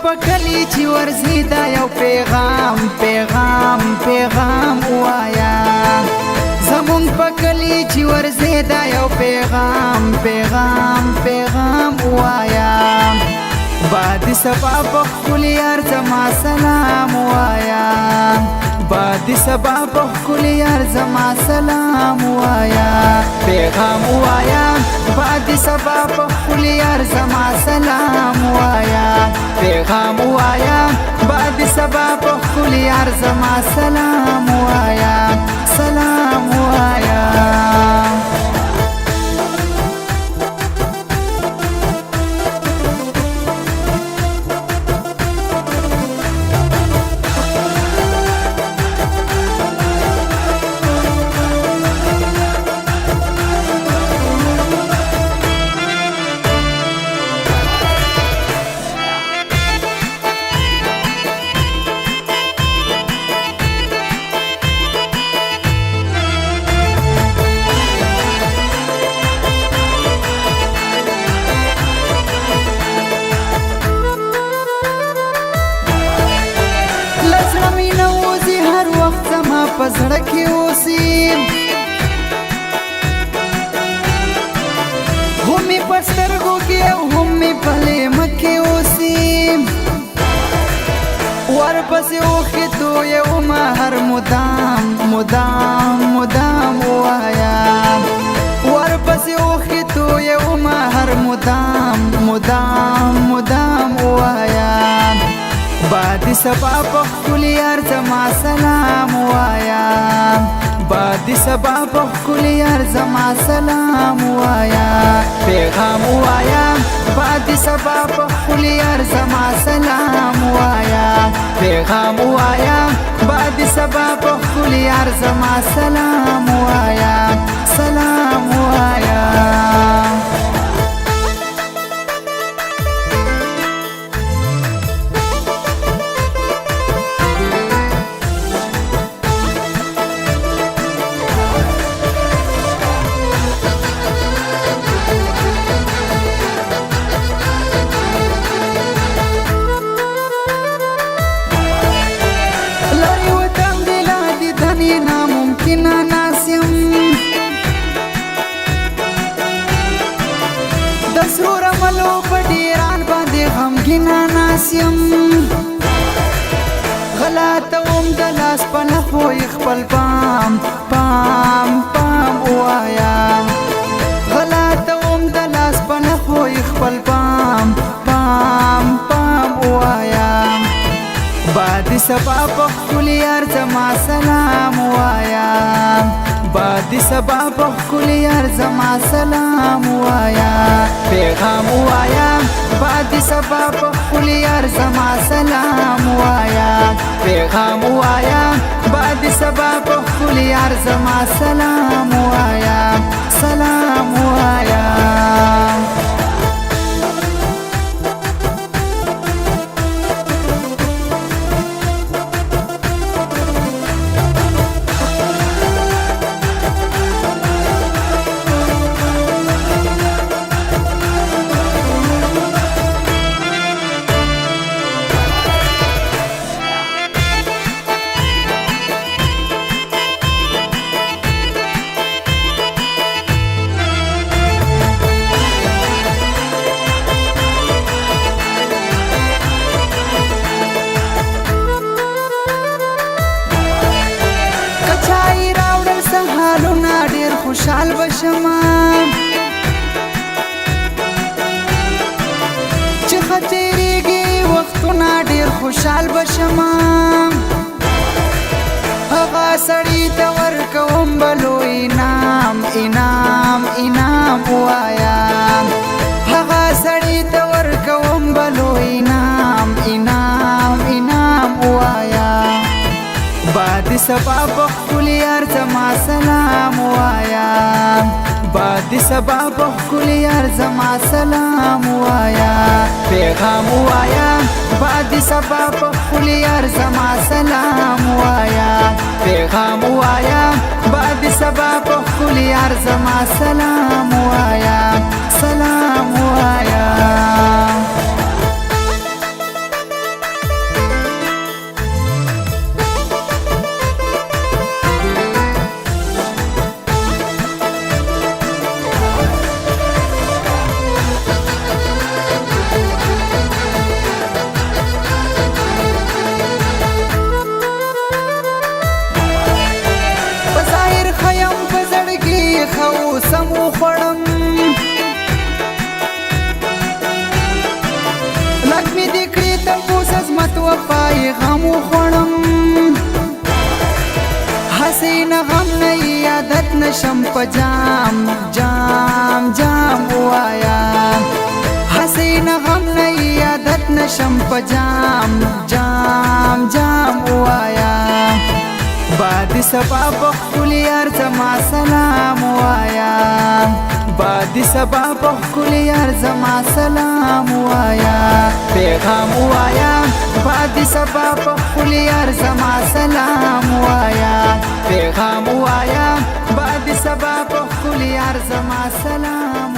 پکلی چې ورځي دا یو پیغام پیغام پیغام وایا زمون پکلی چې ورځي دا یو پیغام پیغام پیغام وایا باد سبا بخل یار زما سلام وایا باد سبا بخل یار زما سلام وایا پیغام وایا باد سبا بخل یار زما سلام وایا پیغام وایا باد سبا بخل یار زما سلام وایا سلام وایا پزړه کې اوسیم همي پسترګو کې او همي پلې مکه اوسیم ورپسې اوخې تو یو ما هر مدام مدام مدام وایا ورپسې اوخې تو یو ما هر مدام مدام مدام وایا باد سبا بخل یار زما سلام وایا باد سبا بخل یار زما سلام وایا پیغام وایا باد سبا بخل یار زما سلام وایا پیغام وایا باد سبا بخل یار زما سلام وایا سلام وایا سرور ملو پډیران باندې غمګینا ناسیم غلطوم د لاس په لخو خپل پام پام پام وایا غلطوم د لاس په لخو خپل پام پام پام وایا باد سبا بخل یار زما سلام وایا باد سبا بخل یار زما سلام وایا پیغام وایا باد سبا بخل یار زما سلام وایا پیغام وایا باد سبا بخل یار زما سلام وایا سلام وایا خوشحال بشما چې خطرېږي وختونه ډېر خوشحال بشما هغه سړي ته ورکوم بلو انعام انعام انعام وایا هغه سړي ته ورکوم بلو انعام انعام انعام وایا باد سبا بخل یار زما سلام وایا باد سبا بخل یار زما سلام وایا پیغام وایا باد سبا بخل یار زما سلام وایا پیغام وایا باد سبا بخل یار زما سلام وایا سلام وایا وفای غم خوړم حسین غم نه عادت نشم په جام جام جام وایا حسین غم نه عادت نشم په جام جام جام وایا باد سبا بخل یار زما سلام وایا باد سبا بخل یار زما سلام وایا پیغام وایا باد سبا بخل یار زما سلام وایا پیغام وایا باد سبا بخل یار زما سلام